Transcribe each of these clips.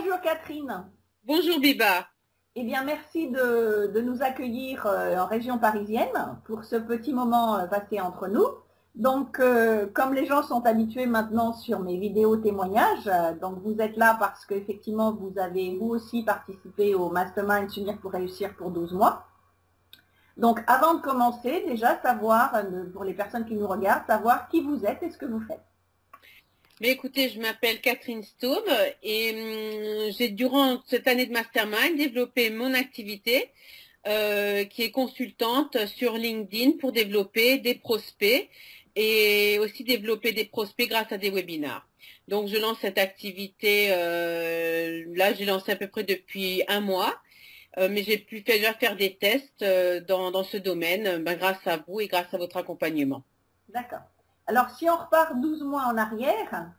Bonjour Catherine. Bonjour Biba. Eh bien, merci de nous accueillir en région parisienne pour ce petit moment passé entre nous. Donc, comme les gens sont habitués maintenant sur mes vidéos témoignages, donc vous êtes là parce qu'effectivement, vous avez vous aussi participé au Mastermind S'unir pour réussir pour 12 mois. Donc, avant de commencer, déjà savoir, pour les personnes qui nous regardent, savoir qui vous êtes et ce que vous faites. Mais écoutez, je m'appelle Catherine Staub et j'ai durant cette année de Mastermind développé mon activité qui est consultante sur LinkedIn pour développer des prospects et aussi développer des prospects grâce à des webinars. Donc je lance cette activité, là j'ai lancé à peu près depuis un mois, mais j'ai pu déjà faire des tests dans ce domaine grâce à vous et grâce à votre accompagnement. D'accord. Alors, si on repart 12 mois en arrière,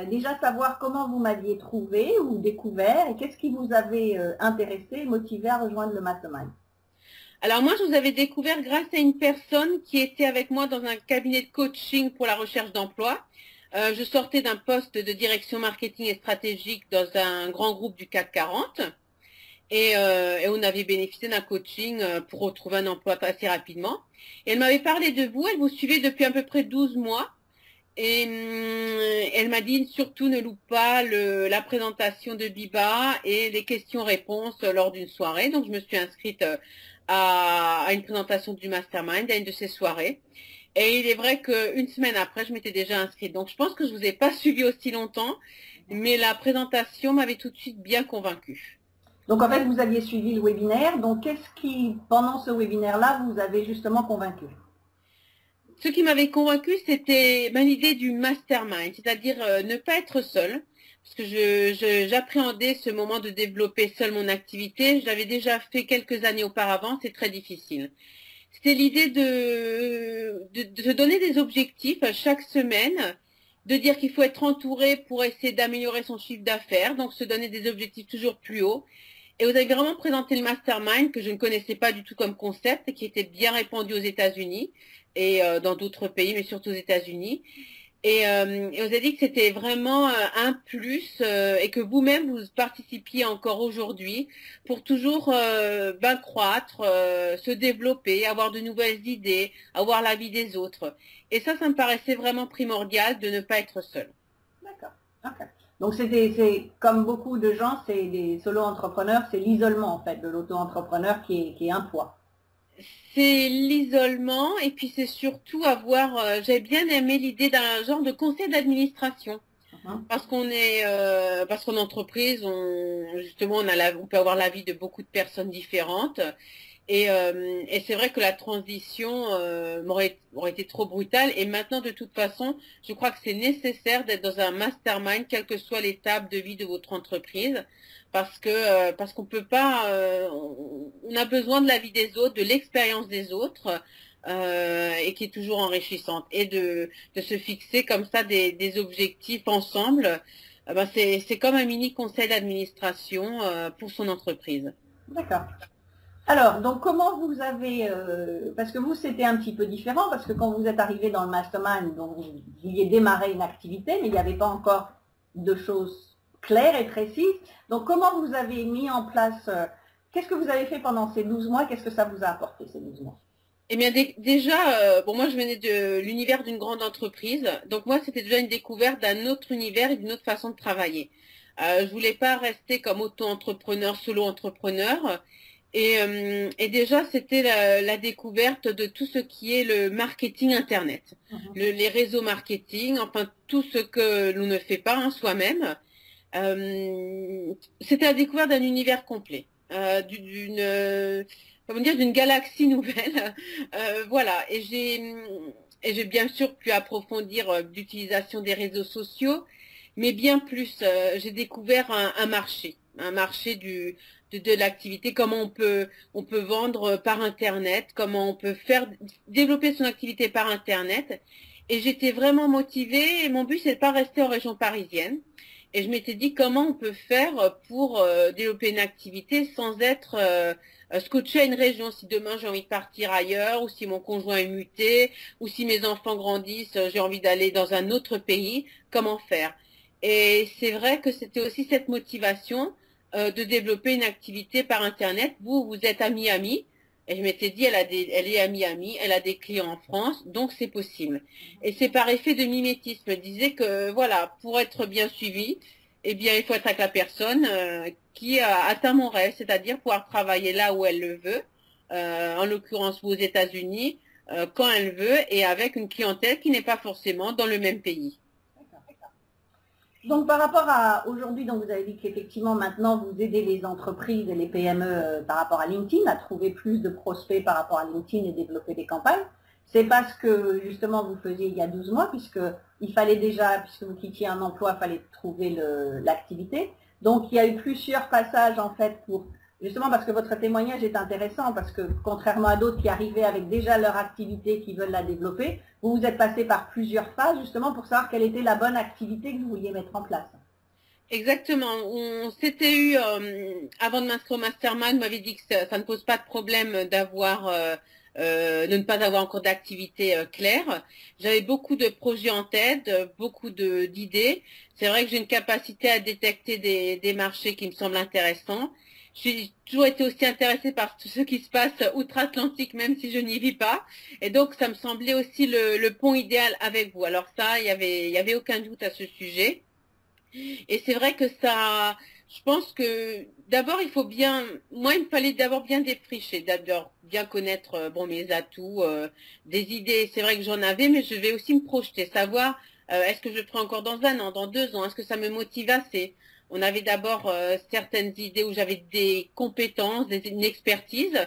déjà savoir comment vous m'aviez trouvé ou découvert et qu'est-ce qui vous avait intéressé et motivé à rejoindre le Mastermind. Alors moi, je vous avais découvert grâce à une personne qui était avec moi dans un cabinet de coaching pour la recherche d'emploi. Je sortais d'un poste de direction marketing et stratégique dans un grand groupe du CAC 40 et on avait bénéficié d'un coaching pour retrouver un emploi assez rapidement. Et elle m'avait parlé de vous, elle vous suivait depuis à peu près 12 mois. Et elle m'a dit surtout ne loupe pas la présentation de Biba et les questions-réponses lors d'une soirée. Donc je me suis inscrite à une présentation du Mastermind, à une de ces soirées. Et il est vrai qu'une semaine après, je m'étais déjà inscrite. Donc je pense que je ne vous ai pas suivi aussi longtemps, mais la présentation m'avait tout de suite bien convaincue. Donc, en fait, vous aviez suivi le webinaire. Donc, qu'est-ce qui, pendant ce webinaire-là, vous avez justement convaincu? Ce qui m'avait convaincu, c'était l'idée du mastermind, c'est-à-dire ne pas être seul, parce que j'appréhendais ce moment de développer seul mon activité. Je l'avais déjà fait quelques années auparavant, c'est très difficile. C'était l'idée de se donner des objectifs chaque semaine, de dire qu'il faut être entouré pour essayer d'améliorer son chiffre d'affaires, donc se donner des objectifs toujours plus hauts. Et vous avez vraiment présenté le mastermind que je ne connaissais pas du tout comme concept et qui était bien répandu aux États-Unis et dans d'autres pays, mais surtout aux États-Unis. Et vous avez dit que c'était vraiment un plus et que vous-même vous participiez encore aujourd'hui pour toujours croître, se développer, avoir de nouvelles idées, avoir l'avis des autres. Et ça me paraissait vraiment primordial de ne pas être seul. D'accord. Okay. Donc, c'est comme beaucoup de gens, c'est des solo-entrepreneurs, c'est l'isolement, en fait, de l'auto-entrepreneur qui est un poids. C'est l'isolement et puis c'est surtout avoir, j'ai bien aimé l'idée d'un genre de conseil d'administration. Parce parce qu'en entreprise, justement, on peut avoir l'avis de beaucoup de personnes différentes. Et c'est vrai que la transition aurait été trop brutale. Et maintenant, de toute façon, je crois que c'est nécessaire d'être dans un mastermind, quelle que soit l'étape de vie de votre entreprise, parce qu'on peut pas, on a besoin de l'avis des autres, de l'expérience des autres. Et qui est toujours enrichissante. Et de se fixer comme ça des objectifs ensemble, c'est comme un mini conseil d'administration pour son entreprise. D'accord. Alors, donc comment vous avez, parce que vous c'était un petit peu différent, parce que quand vous êtes arrivé dans le mastermind, donc vous vouliez démarrer une activité, mais il n'y avait pas encore de choses claires et précises. Donc comment vous avez mis en place, qu'est-ce que vous avez fait pendant ces 12 mois, qu'est-ce que ça vous a apporté ces 12 mois? Eh bien, déjà, bon, moi, je venais de l'univers d'une grande entreprise. Donc, moi, c'était déjà une découverte d'un autre univers et d'une autre façon de travailler. Je voulais pas rester comme auto-entrepreneur, solo-entrepreneur. Et déjà, c'était la découverte de tout ce qui est le marketing Internet, les réseaux marketing, enfin, tout ce que l'on ne fait pas soi-même. C'était la découverte d'un univers complet, d'une galaxie nouvelle. Voilà, et j'ai bien sûr pu approfondir l'utilisation des réseaux sociaux, mais bien plus, j'ai découvert un marché de l'activité, comment on peut vendre par Internet, comment on peut développer son activité par Internet. Et j'étais vraiment motivée, et mon but, c'est de pas rester en région parisienne. Et je m'étais dit comment on peut faire pour développer une activité sans être scotché à une région. Si demain j'ai envie de partir ailleurs, ou si mon conjoint est muté, ou si mes enfants grandissent, j'ai envie d'aller dans un autre pays, comment faire? Et c'est vrai que c'était aussi cette motivation de développer une activité par Internet. Vous êtes à Miami. Et je m'étais dit, elle est à Miami, elle a des clients en France, donc c'est possible. Et c'est par effet de mimétisme. Elle disait que, voilà, pour être bien suivi, eh bien, il faut être avec la personne qui a atteint mon rêve, c'est-à-dire pouvoir travailler là où elle le veut, en l'occurrence aux États-Unis, quand elle veut, et avec une clientèle qui n'est pas forcément dans le même pays. Donc par rapport à aujourd'hui, donc vous avez dit qu'effectivement maintenant vous aidez les entreprises et les PME par rapport à LinkedIn à trouver plus de prospects par rapport à LinkedIn et développer des campagnes. C'est parce que justement vous faisiez il y a 12 mois, puisque il fallait déjà, puisque vous quittiez un emploi, il fallait trouver l'activité. Donc il y a eu plusieurs passages en fait pour justement parce que votre témoignage est intéressant, parce que contrairement à d'autres qui arrivaient avec déjà leur activité, qui veulent la développer, vous vous êtes passé par plusieurs phases justement pour savoir quelle était la bonne activité que vous vouliez mettre en place. Exactement. On s'était eu, avant de m'inscrire au mastermind, on m'avait dit que ça ne pose pas de problème de ne pas avoir encore d'activité claire. J'avais beaucoup de projets en tête, beaucoup d'idées. C'est vrai que j'ai une capacité à détecter des marchés qui me semblent intéressants. J'ai toujours été aussi intéressée par tout ce qui se passe outre-Atlantique, même si je n'y vis pas. Et donc, ça me semblait aussi le pont idéal avec vous. Alors ça, il y avait aucun doute à ce sujet. Et c'est vrai que ça, je pense que d'abord il faut bien, moi il me fallait d'abord bien défricher, d'abord bien connaître bon mes atouts, des idées. C'est vrai que j'en avais, mais je vais aussi me projeter, savoir est-ce que je le ferai encore dans un an, dans 2 ans, est-ce que ça me motive assez. On avait d'abord certaines idées où j'avais des compétences, une expertise,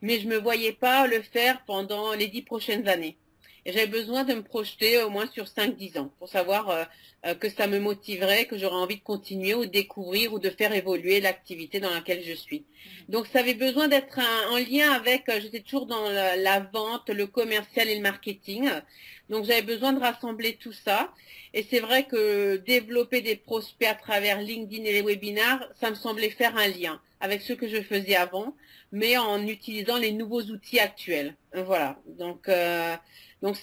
mais je me voyais pas le faire pendant les 10 prochaines années. Et j'avais besoin de me projeter au moins sur 5 10 ans pour savoir que ça me motiverait, que j'aurais envie de continuer ou de découvrir ou de faire évoluer l'activité dans laquelle je suis. Donc ça avait besoin d'être en lien avec, j'étais toujours dans la vente, le commercial et le marketing. Donc j'avais besoin de rassembler tout ça. Et c'est vrai que développer des prospects à travers LinkedIn et les webinars, ça me semblait faire un lien avec ce que je faisais avant, mais en utilisant les nouveaux outils actuels. Voilà. Donc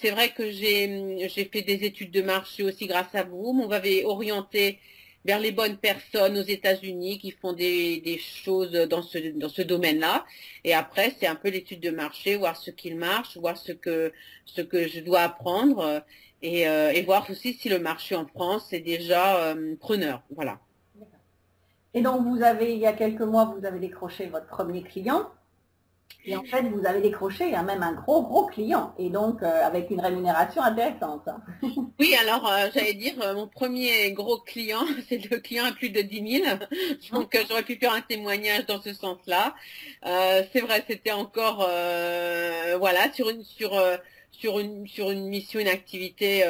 c'est vrai que j'ai fait des études de marché aussi grâce à vous. On m'avait orienté vers les bonnes personnes aux États-Unis qui font des choses dans ce domaine-là. Et après, c'est un peu l'étude de marché, voir ce qu'il marche, voir ce que je dois apprendre et voir aussi si le marché en France est déjà preneur. Voilà. Et donc vous avez, il y a quelques mois, vous avez décroché votre premier client. Et en fait, vous avez décroché même un gros client, et donc avec une rémunération intéressante. Oui, alors j'allais dire, mon premier gros client, c'est le client à plus de 10 000. Donc j'aurais pu faire un témoignage dans ce sens-là. C'est vrai, c'était encore voilà sur une mission, une activité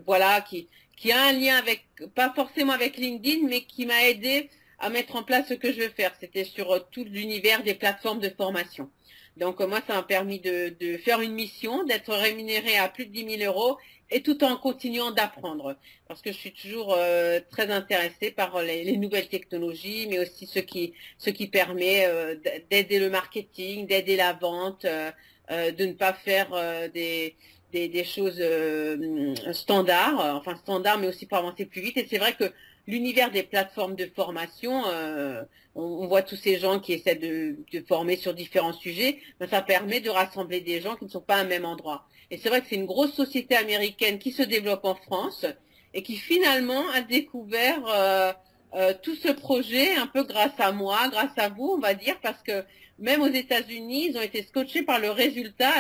voilà qui a un lien avec, pas forcément avec LinkedIn, mais qui m'a aidé à mettre en place ce que je veux faire. C'était sur tout l'univers des plateformes de formation. Donc moi, ça m'a permis de faire une mission, d'être rémunérée à plus de 10 000 € et tout en continuant d'apprendre. Parce que je suis toujours très intéressée par les nouvelles technologies, mais aussi ce qui permet d'aider le marketing, d'aider la vente, de ne pas faire des choses standards, enfin standards, mais aussi pour avancer plus vite. Et c'est vrai que l'univers des plateformes de formation, on voit tous ces gens qui essaient de former sur différents sujets, mais ça permet de rassembler des gens qui ne sont pas à un même endroit. Et c'est vrai que c'est une grosse société américaine qui se développe en France et qui finalement a découvert tout ce projet un peu grâce à moi, grâce à vous, on va dire, parce que même aux États-Unis, ils ont été scotchés par le résultat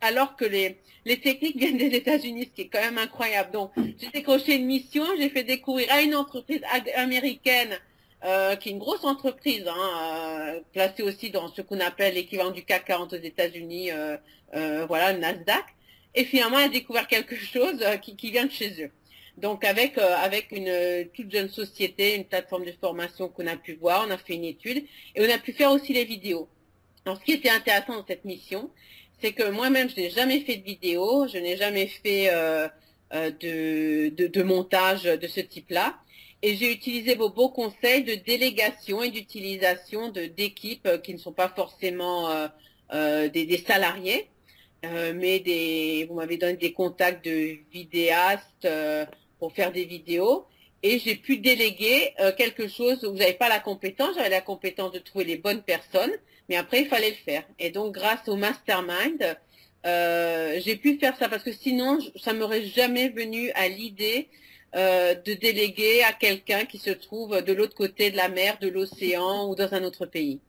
alors que les techniques viennent des États-Unis, ce qui est quand même incroyable. Donc, j'ai décroché une mission, j'ai fait découvrir à une entreprise américaine qui est une grosse entreprise, hein, placée aussi dans ce qu'on appelle l'équivalent du CAC 40 aux États-Unis, voilà, le Nasdaq. Et finalement, elle a découvert quelque chose qui vient de chez eux. Donc, avec une toute jeune société, une plateforme de formation qu'on a pu voir, on a fait une étude et on a pu faire aussi les vidéos. Alors, ce qui était intéressant dans cette mission, c'est que moi-même, je n'ai jamais fait de vidéo, je n'ai jamais fait de montage de ce type-là. Et j'ai utilisé vos beaux conseils de délégation et d'utilisation d'équipes qui ne sont pas forcément des salariés, mais vous m'avez donné des contacts de vidéastes pour faire des vidéos. Et j'ai pu déléguer quelque chose où vous n'avez pas la compétence. J'avais la compétence de trouver les bonnes personnes, mais après, il fallait le faire. Et donc, grâce au mastermind, j'ai pu faire ça parce que sinon, ça m'aurait jamais venu à l'idée de déléguer à quelqu'un qui se trouve de l'autre côté de la mer, de l'océan ou dans un autre pays.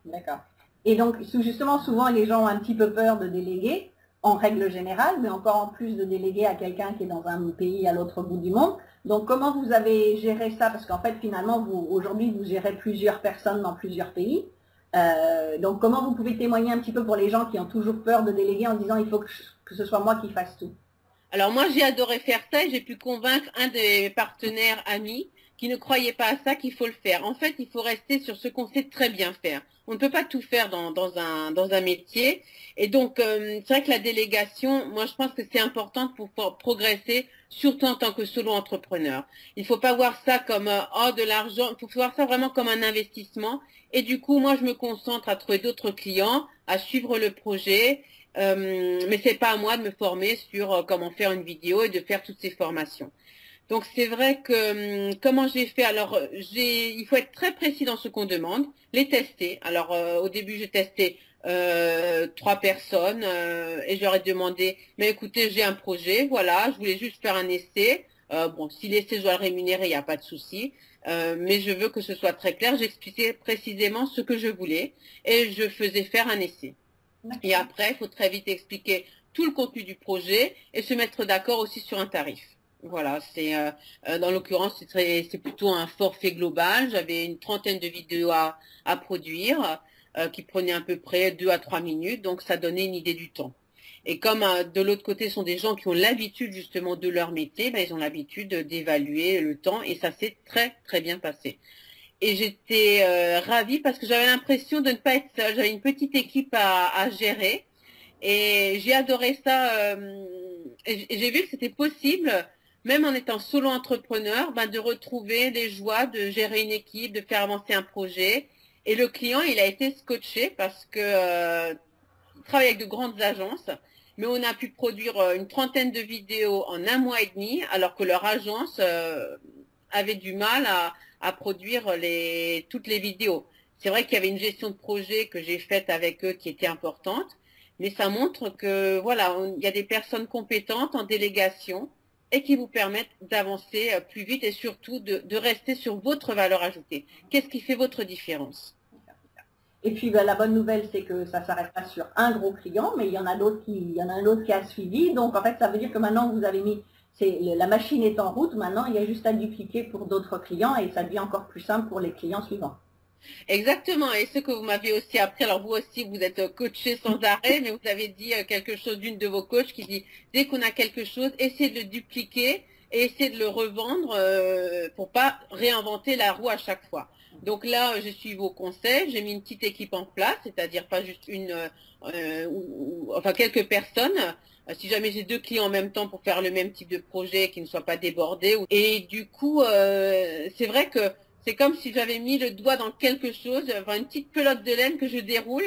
D'accord. Et donc, justement, souvent, les gens ont un petit peu peur de déléguer, en règle générale, mais encore en plus de déléguer à quelqu'un qui est dans un pays à l'autre bout du monde. Donc, comment vous avez géré ça? Parce qu'en fait, finalement, aujourd'hui, vous gérez plusieurs personnes dans plusieurs pays. Donc, comment vous pouvez témoigner un petit peu pour les gens qui ont toujours peur de déléguer en disant il faut que ce soit moi qui fasse tout? Alors moi, j'ai adoré faire ça et j'ai pu convaincre un des partenaires amis qui ne croyait pas à ça qu'il faut le faire. En fait, il faut rester sur ce qu'on sait très bien faire. On ne peut pas tout faire dans un métier. Et donc, c'est vrai que la délégation, moi, je pense que c'est important pour progresser, surtout en tant que solo-entrepreneur. Il ne faut pas voir ça comme de l'argent. Il faut voir ça vraiment comme un investissement. Et du coup, moi, je me concentre à trouver d'autres clients, à suivre le projet. Mais c'est pas à moi de me former sur comment faire une vidéo et de faire toutes ces formations. Donc c'est vrai que comment j'ai fait, alors il faut être très précis dans ce qu'on demande, les tester. Alors au début j'ai testé 3 personnes et je leur ai demandé, mais écoutez j'ai un projet, voilà, je voulais juste faire un essai. Bon, si l'essai je dois le rémunérer, il n'y a pas de souci. Mais je veux que ce soit très clair. J'expliquais précisément ce que je voulais et je faisais faire un essai. Et après, il faut très vite expliquer tout le contenu du projet et se mettre d'accord aussi sur un tarif. Voilà, c'est dans l'occurrence, c'est plutôt un forfait global. J'avais une trentaine de vidéos à produire qui prenaient à peu près 2 à 3 minutes, donc ça donnait une idée du temps. Et comme de l'autre côté, ce sont des gens qui ont l'habitude justement de leur métier, ben, ils ont l'habitude d'évaluer le temps et ça s'est très très bien passé. Et j'étais ravie parce que j'avais l'impression de ne pas être seule. J'avais une petite équipe à gérer et j'ai adoré ça. Et j'ai vu que c'était possible, même en étant solo entrepreneur, ben, de retrouver les joies de gérer une équipe, de faire avancer un projet. Et le client, il a été scotché parce que il travaille avec de grandes agences, mais on a pu produire une trentaine de vidéos en 1 mois et demi, alors que leur agence avait du mal à produire toutes les vidéos. C'est vrai qu'il y avait une gestion de projet que j'ai faite avec eux qui était importante, mais ça montre que voilà, il y a des personnes compétentes en délégation et qui vous permettent d'avancer plus vite et surtout de rester sur votre valeur ajoutée. Qu'est-ce qui fait votre différence? Et puis ben, la bonne nouvelle, c'est que ça ne s'arrête pas sur un gros client, mais il y en a un autre qui a suivi. Donc en fait, ça veut dire que maintenant vous avez mis, la machine est en route, maintenant il y a juste à dupliquer pour d'autres clients et ça devient encore plus simple pour les clients suivants. Exactement, et ce que vous m'avez aussi appris, alors vous aussi vous êtes coaché sans arrêt, mais vous avez dit quelque chose d'une de vos coachs qui dit, dès qu'on a quelque chose, essayez de le dupliquer et essayez de le revendre pour pas réinventer la roue à chaque fois. Donc là, je suis vos conseils, j'ai mis une petite équipe en place, c'est-à-dire pas juste enfin quelques personnes. Si jamais j'ai 2 clients en même temps pour faire le même type de projet, qui ne soient pas débordés. Et du coup, c'est vrai que c'est comme si j'avais mis le doigt dans quelque chose, enfin une petite pelote de laine que je déroule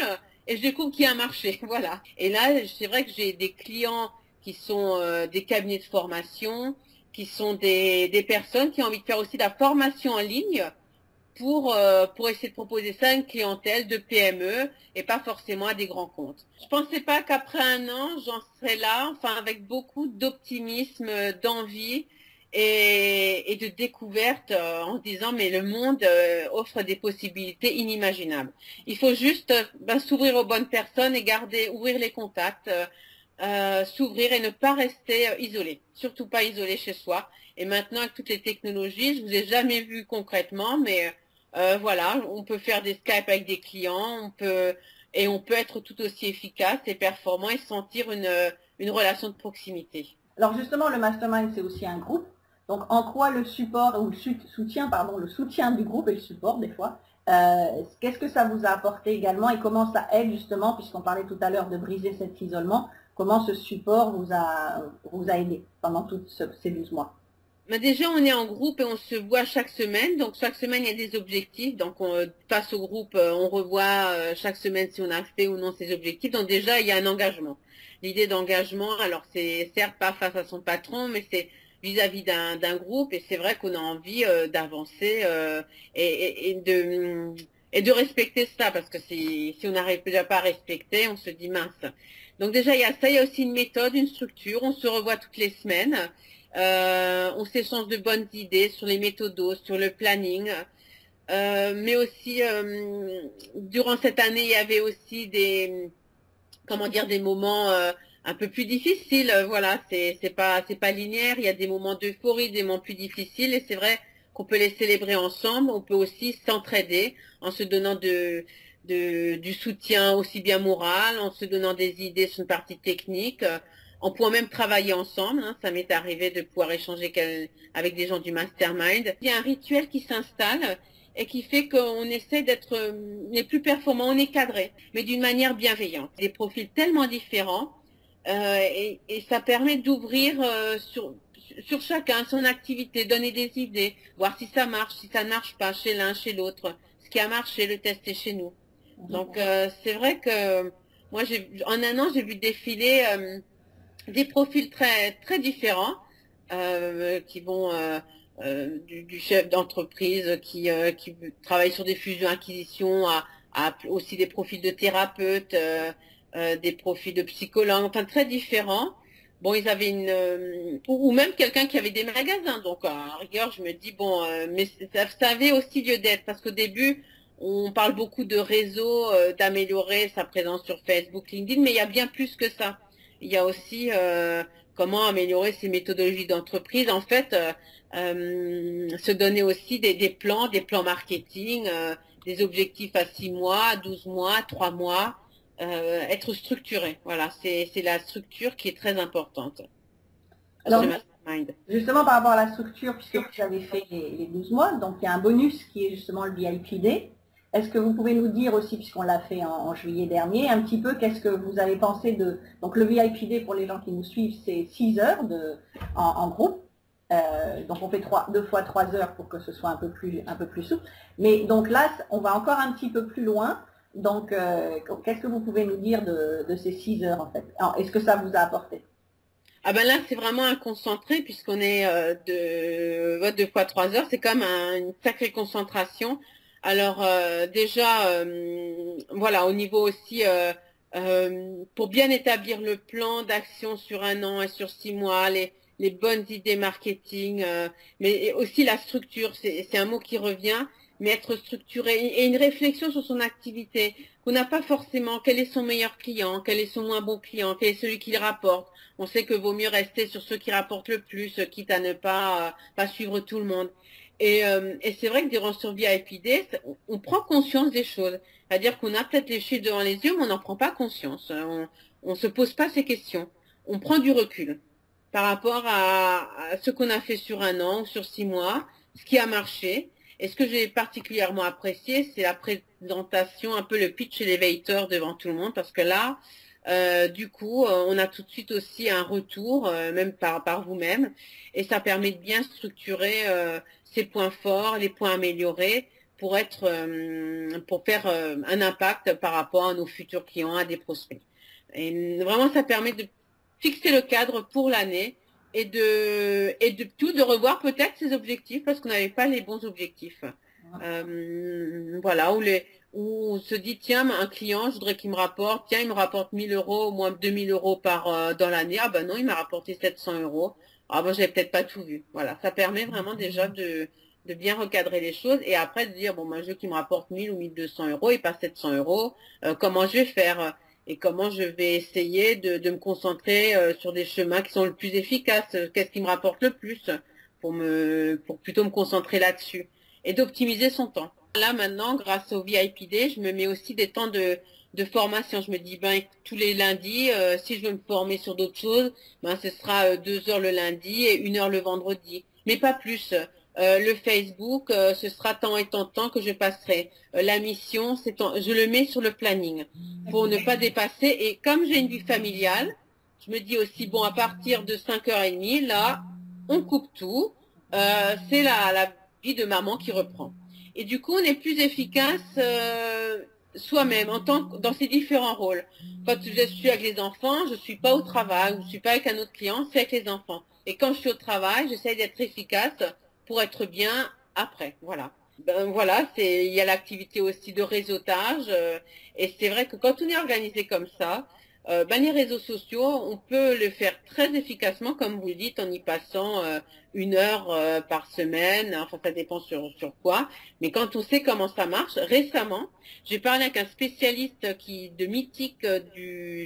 et je découvre qu'il y a un marché. Voilà. Et là, c'est vrai que j'ai des clients qui sont des cabinets de formation, qui sont des personnes qui ont envie de faire aussi de la formation en ligne pour essayer de proposer ça à une clientèle de PME et pas forcément à des grands comptes. Je pensais pas qu'après 1 an, j'en serais là, enfin avec beaucoup d'optimisme, d'envie et de découverte en se disant mais le monde offre des possibilités inimaginables. Il faut juste s'ouvrir aux bonnes personnes et ouvrir les contacts, s'ouvrir et ne pas rester isolé, surtout pas isolé chez soi. Et maintenant avec toutes les technologies, je vous ai jamais vu concrètement, mais voilà, on peut faire des Skype avec des clients, on peut être tout aussi efficace et performant et sentir une relation de proximité. Alors justement, le mastermind, c'est aussi un groupe. Donc en quoi le support ou le soutien du groupe et le support des fois, qu'est-ce que ça vous a apporté également et comment ça aide justement, puisqu'on parlait tout à l'heure de briser cet isolement, comment ce support vous a aidé pendant tous ces 12 mois? Mais déjà, on est en groupe et on se voit chaque semaine. Donc, chaque semaine, il y a des objectifs. Donc, face au groupe, on revoit chaque semaine si on a fait ou non ses objectifs. Donc, déjà, il y a un engagement. L'idée d'engagement, alors, c'est certes pas face à son patron, mais c'est vis-à-vis d'un groupe, et c'est vrai qu'on a envie d'avancer et de respecter ça, parce que si on n'arrive déjà pas à respecter, on se dit mince. Donc déjà, il y a ça, il y a aussi une méthode, une structure, on se revoit toutes les semaines, on s'échange de bonnes idées sur les méthodos, sur le planning, mais aussi, durant cette année, il y avait aussi comment dire, des moments un peu plus difficiles. Voilà, c'est pas linéaire. Il y a des moments d'euphorie, des moments plus difficiles, et c'est vrai qu'on peut les célébrer ensemble. On peut aussi s'entraider en se donnant du soutien aussi bien moral, en se donnant des idées sur une partie technique. On pourra même travailler ensemble. Hein. Ça m'est arrivé de pouvoir échanger avec des gens du mastermind. Il y a un rituel qui s'installe et qui fait qu'on essaie d'être les plus performants, on est cadré, mais d'une manière bienveillante. Des profils tellement différents et ça permet d'ouvrir sur chacun son activité, donner des idées, voir si ça marche, si ça ne marche pas chez l'un, chez l'autre. Ce qui a marché, le tester chez nous. Donc c'est vrai que moi, en un an, j'ai vu défiler des profils très, très différents qui vont du chef d'entreprise qui travaille sur des fusions-acquisitions à aussi des profils de thérapeutes, des profils de psychologues, enfin très différents. Bon, ils avaient ou même quelqu'un qui avait des magasins. Donc, à rigueur, je me dis, bon, mais ça avait aussi lieu d'être parce qu'au début, on parle beaucoup de réseaux, d'améliorer sa présence sur Facebook, LinkedIn, mais il y a bien plus que ça. Il y a aussi comment améliorer ses méthodologies d'entreprise. En fait, se donner aussi des plans marketing, des objectifs à 6 mois, 12 mois, 3 mois, être structuré. Voilà, c'est la structure qui est très importante. Alors, justement par rapport à la structure, puisque vous avez fait les 12 mois, donc il y a un bonus qui est justement le VIP. Est-ce que vous pouvez nous dire aussi, puisqu'on l'a fait en juillet dernier, un petit peu qu'est-ce que vous avez pensé de... Donc le VIP pour les gens qui nous suivent, c'est 6 heures en groupe. Donc on fait 2 fois 3 heures pour que ce soit un peu plus souple. Mais donc là, on va encore un petit peu plus loin. Donc qu'est-ce que vous pouvez nous dire de ces 6 heures en fait? Est-ce que ça vous a apporté? Ah ben là, c'est vraiment un concentré puisqu'on est 2 fois 3 heures. C'est comme une sacrée concentration. Alors déjà, voilà, au niveau aussi, pour bien établir le plan d'action sur un an et sur 6 mois, les bonnes idées marketing, mais aussi la structure, c'est un mot qui revient, mais être structuré et une réflexion sur son activité, qu'on n'a pas forcément, quel est son meilleur client, quel est son moins bon client, quel est celui qui le rapporte. On sait que vaut mieux rester sur ceux qui rapportent le plus, quitte à ne pas suivre tout le monde. Et c'est vrai que durant sur VIPD, on prend conscience des choses. C'est-à-dire qu'on a peut-être les chiffres devant les yeux, mais on n'en prend pas conscience. On ne se pose pas ces questions. On prend du recul par rapport à ce qu'on a fait sur un an ou sur 6 mois, ce qui a marché. Et ce que j'ai particulièrement apprécié, c'est la présentation, un peu le pitch elevator devant tout le monde, parce que là, du coup, on a tout de suite aussi un retour, même par vous-même, et ça permet de bien structurer ses points forts, les points améliorés, pour faire un impact par rapport à nos futurs clients, à des prospects. Et vraiment, ça permet de fixer le cadre pour l'année et de revoir peut-être ses objectifs parce qu'on n'avait pas les bons objectifs. Voilà, où on se dit, tiens, un client, je voudrais qu'il me rapporte, tiens, il me rapporte 1 000 euros, au moins 2 000 euros dans l'année. Ah ben non, il m'a rapporté 700 euros. Ah ben, j'avais peut-être pas tout vu. Voilà, ça permet vraiment déjà de bien recadrer les choses et après de dire, bon, moi, je veux qu'il me rapporte 1 000 ou 1 200 euros et pas 700 euros. Comment je vais faire et comment je vais essayer de me concentrer sur des chemins qui sont le plus efficaces. Qu'est-ce qui me rapporte le plus pour plutôt me concentrer là-dessus et d'optimiser son temps. Là, maintenant, grâce au VIPD, je me mets aussi des temps de formation. Je me dis, ben, tous les lundis, si je veux me former sur d'autres choses, ben, ce sera 2 heures le lundi et 1 heure le vendredi. Mais pas plus. Le Facebook, ce sera tant et tant de temps que je passerai. La mission, je le mets sur le planning pour ne pas dépasser. Et comme j'ai une vie familiale, je me dis aussi, bon, à partir de 5h30, là, on coupe tout. C'est la vie de maman qui reprend. Et du coup, on est plus efficace soi-même dans ses différents rôles. Quand je suis avec les enfants, je ne suis pas au travail, je ne suis pas avec un autre client, c'est avec les enfants. Et quand je suis au travail, j'essaie d'être efficace pour être bien après. Voilà. Ben voilà, il y a l'activité aussi de réseautage. Et c'est vrai que quand on est organisé comme ça, ben les réseaux sociaux, on peut le faire très efficacement, comme vous le dites, en y passant 1 heure par semaine. Enfin, ça dépend sur quoi. Mais quand on sait comment ça marche, récemment, j'ai parlé avec un spécialiste de Mythique,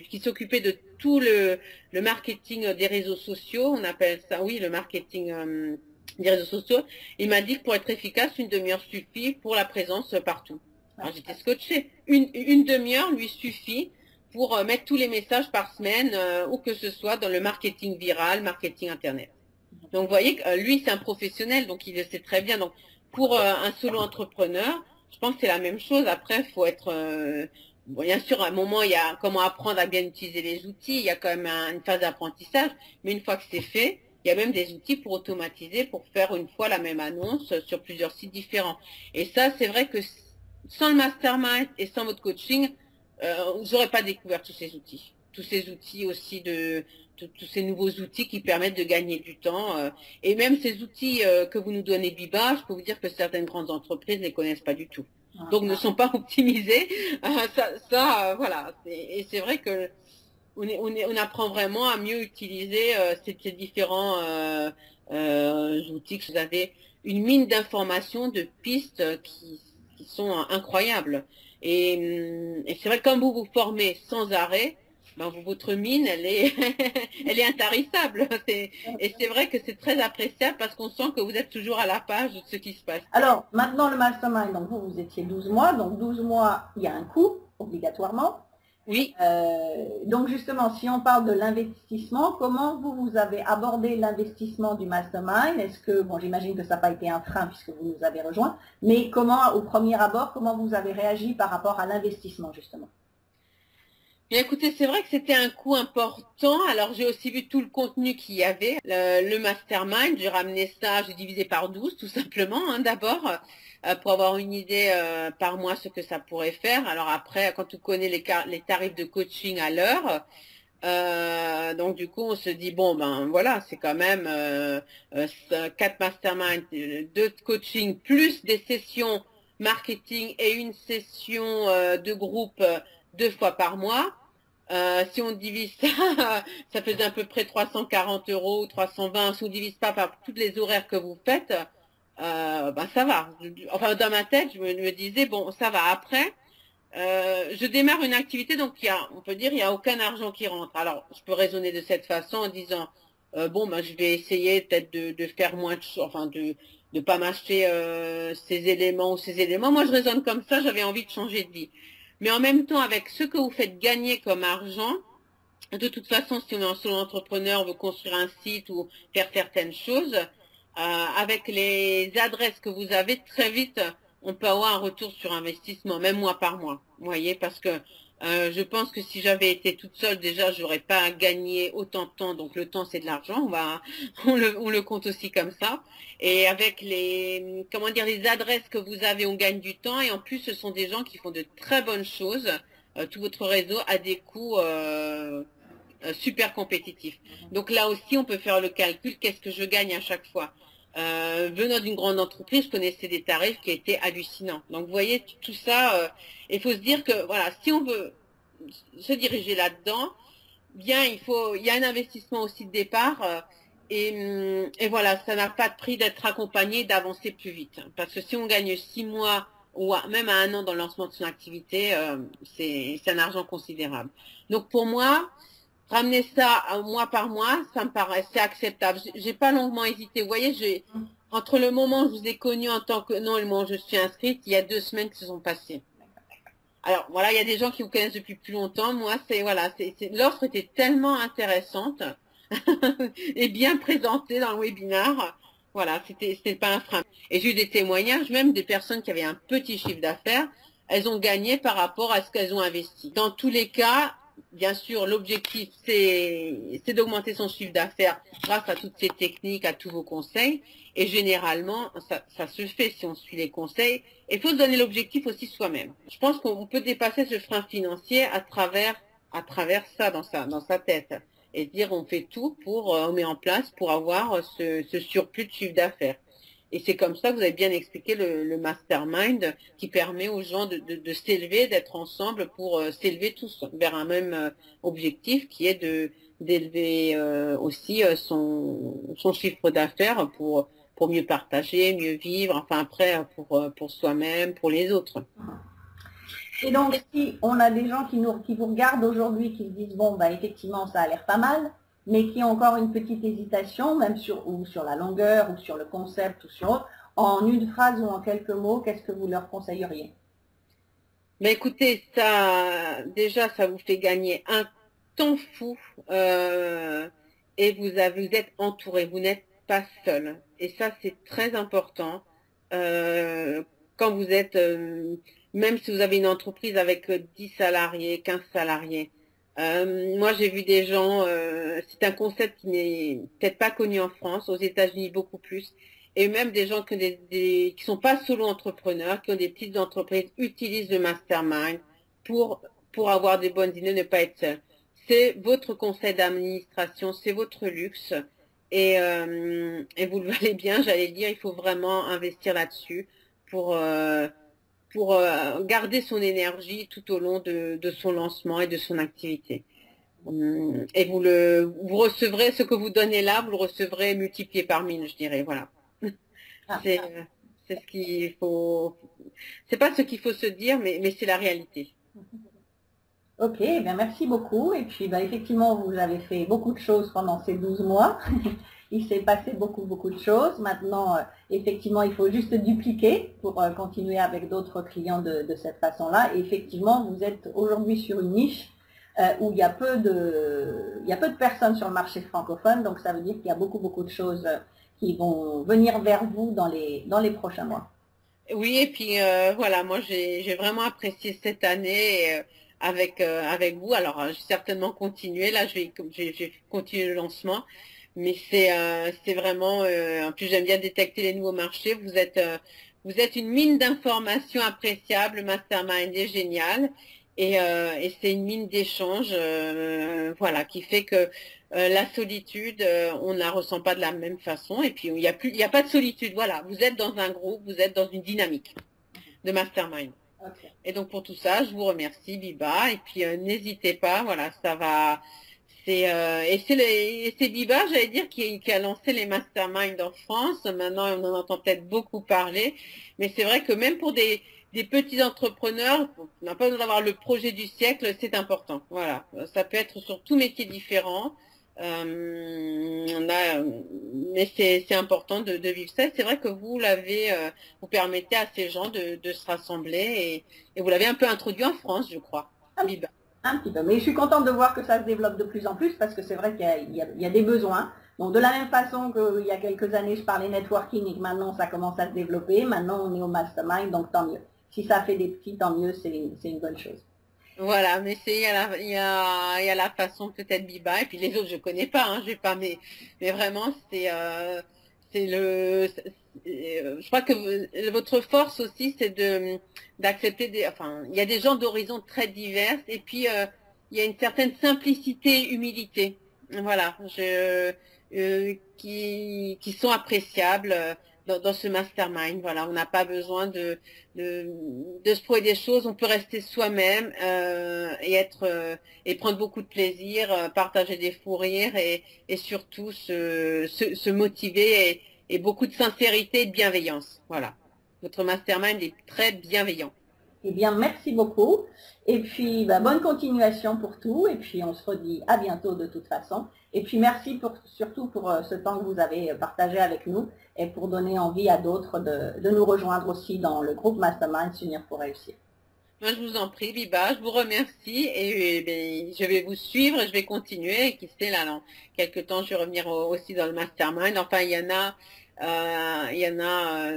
qui s'occupait de tout le marketing des réseaux sociaux. On appelle ça, oui, le marketing des réseaux sociaux. Il m'a dit que pour être efficace, 1 demi-heure suffit pour la présence partout. Alors j'étais scotchée. Une demi-heure lui suffit pour mettre tous les messages par semaine, ou que ce soit dans le marketing viral, marketing internet. Donc vous voyez que lui c'est un professionnel, donc il le sait très bien. Donc pour un solo entrepreneur, je pense que c'est la même chose. Après, il faut être bon, bien sûr, à un moment, il y a comment apprendre à bien utiliser les outils. Il y a quand même une phase d'apprentissage. Mais une fois que c'est fait, il y a même des outils pour automatiser, pour faire une fois la même annonce sur plusieurs sites différents. Et ça, c'est vrai que sans le mastermind et sans votre coaching, vous n'aurez pas découvert tous ces outils. Tous ces outils aussi tous ces nouveaux outils qui permettent de gagner du temps. Et même ces outils que vous nous donnez, Biba, je peux vous dire que certaines grandes entreprises ne les connaissent pas du tout. Donc ne sont pas optimisés. Voilà. Et c'est vrai que on apprend vraiment à mieux utiliser ces différents outils que vous avez. Une mine d'informations, de pistes qui sont incroyables. Et c'est vrai que comme vous vous formez sans arrêt, ben votre mine, elle est, elle est intarissable. Et c'est vrai que c'est très appréciable parce qu'on sent que vous êtes toujours à la page de ce qui se passe. Alors, maintenant, le mastermind, donc vous étiez 12 mois. Donc, 12 mois, il y a un coût, obligatoirement. Oui. Donc, justement, si on parle de l'investissement, comment vous avez abordé l'investissement du mastermind? Est-ce que, bon, j'imagine que ça n'a pas été un frein puisque vous nous avez rejoints, mais comment, au premier abord, comment vous avez réagi par rapport à l'investissement, justement? Bien, écoutez, c'est vrai que c'était un coût important. Alors, j'ai aussi vu tout le contenu qu'il y avait. Le mastermind, j'ai ramené ça, j'ai divisé par 12, tout simplement, hein, d'abord, pour avoir une idée par mois ce que ça pourrait faire. Alors après, quand on connaît les tarifs de coaching à l'heure, donc du coup, on se dit, bon, ben voilà, c'est quand même 4 masterminds, 2 coaching, plus des sessions marketing et une session de groupe 2 fois par mois. Si on divise ça, ça faisait à peu près 340 € ou 320. Si on ne divise pas par tous les horaires que vous faites, ben ça va. Enfin, dans ma tête, je me disais, bon, ça va. Après, je démarre une activité, donc on peut dire, il n'y a aucun argent qui rentre. Alors, je peux raisonner de cette façon en disant, bon, ben, je vais essayer peut-être de faire moins de choses, enfin, de ne pas m'acheter ces éléments ou ces éléments. Moi, je raisonne comme ça, j'avais envie de changer de vie. Mais en même temps, avec ce que vous faites gagner comme argent, de toute façon, si on est un solo entrepreneur, on veut construire un site ou faire certaines choses, avec les adresses que vous avez, très vite, on peut avoir un retour sur investissement, même mois par mois. Vous voyez, parce que je pense que si j'avais été toute seule, déjà, j'aurais pas gagné autant de temps. Donc le temps, c'est de l'argent. On le compte aussi comme ça. Et avec comment dire, les adresses que vous avez, on gagne du temps. Et en plus, ce sont des gens qui font de très bonnes choses. Tout votre réseau a des coûts super compétitifs. Donc là aussi, on peut faire le calcul. Qu'est-ce que je gagne à chaque fois? Venant d'une grande entreprise, je connaissais des tarifs qui étaient hallucinants. Donc vous voyez, tout ça, il faut se dire que voilà, si on veut se diriger là-dedans, bien il y a un investissement aussi de départ, et voilà, ça n'a pas de prix d'être accompagné, d'avancer plus vite. Parce que si on gagne 6 mois ou même à 1 an dans le lancement de son activité, c'est un argent considérable. Donc pour moi, ramener ça mois par mois, ça me paraissait acceptable. J'ai pas longuement hésité. Vous voyez, entre le moment où je vous ai connu en tant que non et le moment où je suis inscrite, il y a 2 semaines qui se sont passées. Alors voilà, il y a des gens qui vous connaissent depuis plus longtemps. Moi, l'offre était tellement intéressante et bien présentée dans le webinaire. Voilà, c'était pas un frein. Et j'ai eu des témoignages, même des personnes qui avaient un petit chiffre d'affaires, elles ont gagné par rapport à ce qu'elles ont investi. Dans tous les cas, bien sûr, l'objectif, c'est d'augmenter son chiffre d'affaires grâce à toutes ces techniques, à tous vos conseils. Et généralement, ça se fait si on suit les conseils. Et il faut se donner l'objectif aussi soi-même. Je pense qu'on peut dépasser ce frein financier à travers ça dans sa tête. et se dire on fait tout pour, on met en place pour avoir ce surplus de chiffre d'affaires. Et c'est comme ça que vous avez bien expliqué le mastermind qui permet aux gens de s'élever, d'être ensemble pour s'élever tous vers un même objectif qui est d'élever aussi son chiffre d'affaires pour mieux partager, mieux vivre, enfin après pour soi-même, pour les autres. Et donc, si on a des gens qui vous regardent aujourd'hui, qui se disent, bon, bah, effectivement, ça a l'air pas mal, mais qui ont encore une petite hésitation, même sur la longueur, ou sur le concept, ou sur autre, en une phrase ou en quelques mots, qu'est-ce que vous leur conseilleriez? Mais écoutez, ça, déjà, ça vous fait gagner un temps fou et vous êtes entouré, vous n'êtes pas seul. Et ça, c'est très important. Quand vous êtes, même si vous avez une entreprise avec 10 salariés, 15 salariés, moi j'ai vu des gens, c'est un concept qui n'est peut-être pas connu en France, aux États-Unis beaucoup plus, et même des gens qui sont pas solo-entrepreneurs, qui ont des petites entreprises, utilisent le mastermind pour avoir des bonnes idées, ne pas être seul. C'est votre conseil d'administration, c'est votre luxe, et vous le valez bien, j'allais dire, il faut vraiment investir là-dessus pour garder son énergie tout au long de son lancement et de son activité. Et vous recevrez ce que vous donnez là, vous le recevrez multiplié par 1000, je dirais, voilà. C'est ce qu'il faut. C'est pas ce qu'il faut se dire, mais c'est la réalité. Ok, bien merci beaucoup. Et puis bah, effectivement, vous avez fait beaucoup de choses pendant ces 12 mois. Il s'est passé beaucoup de choses. Maintenant, effectivement, il faut juste dupliquer pour continuer avec d'autres clients de cette façon-là. Et effectivement, vous êtes aujourd'hui sur une niche où il y a peu de personnes sur le marché francophone. Donc, ça veut dire qu'il y a beaucoup de choses qui vont venir vers vous dans les prochains mois. Oui, et puis voilà, moi j'ai vraiment apprécié cette année avec vous. Alors, j'ai certainement continué. Là, j'ai continué le lancement. Mais c'est vraiment, en plus j'aime bien détecter les nouveaux marchés. Vous êtes une mine d'informations appréciables. Le mastermind est génial et c'est une mine d'échanges, voilà, qui fait que la solitude, on ne la ressent pas de la même façon. Et puis il y a pas de solitude. Voilà, vous êtes dans un groupe, vous êtes dans une dynamique de mastermind. Okay. Et donc pour tout ça, je vous remercie, Biba. Et puis n'hésitez pas, voilà, ça va. C'est Biba, j'allais dire, qui a lancé les masterminds en France. Maintenant, on en entend peut-être beaucoup parler. Mais c'est vrai que même pour des petits entrepreneurs, on n'a pas besoin d'avoir le projet du siècle, c'est important. Voilà, ça peut être sur tout métier différent. Mais c'est important de vivre ça. C'est vrai que vous permettez à ces gens de se rassembler et vous l'avez un peu introduit en France, je crois, Biba. Un petit peu, mais je suis contente de voir que ça se développe de plus en plus parce que c'est vrai qu'il y a des besoins. Donc de la même façon qu'il y a quelques années je parlais networking et que maintenant ça commence à se développer, maintenant on est au mastermind, donc tant mieux. Si ça fait des petits, tant mieux, c'est une bonne chose. Voilà, mais il y a la façon peut-être Biba, et puis les autres je connais pas, hein, je vais pas, mais vraiment je crois que votre force aussi c'est d'accepter enfin, il y a des gens d'horizons très divers, et puis il y a une certaine simplicité, humilité, voilà, qui sont appréciables. Dans ce mastermind, voilà, on n'a pas besoin de se prouver des choses, on peut rester soi-même et prendre beaucoup de plaisir, partager des fous rires et surtout se motiver et beaucoup de sincérité et de bienveillance. Voilà, votre mastermind est très bienveillant. Eh bien, merci beaucoup. Et puis, bonne continuation pour tout. Et puis, on se redit à bientôt de toute façon. Et puis, merci surtout pour ce temps que vous avez partagé avec nous et pour donner envie à d'autres de nous rejoindre aussi dans le groupe Mastermind S'unir pour réussir. Moi, je vous en prie, Biba, je vous remercie et je vais vous suivre et je vais continuer. Et qui sait, là, dans quelques temps, je vais revenir aussi dans le Mastermind. Enfin, il y en a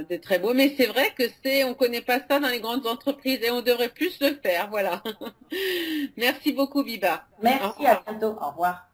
de très beaux, mais c'est vrai que on connaît pas ça dans les grandes entreprises et on devrait plus le faire, voilà. Merci beaucoup, Biba. Merci, à bientôt, au revoir.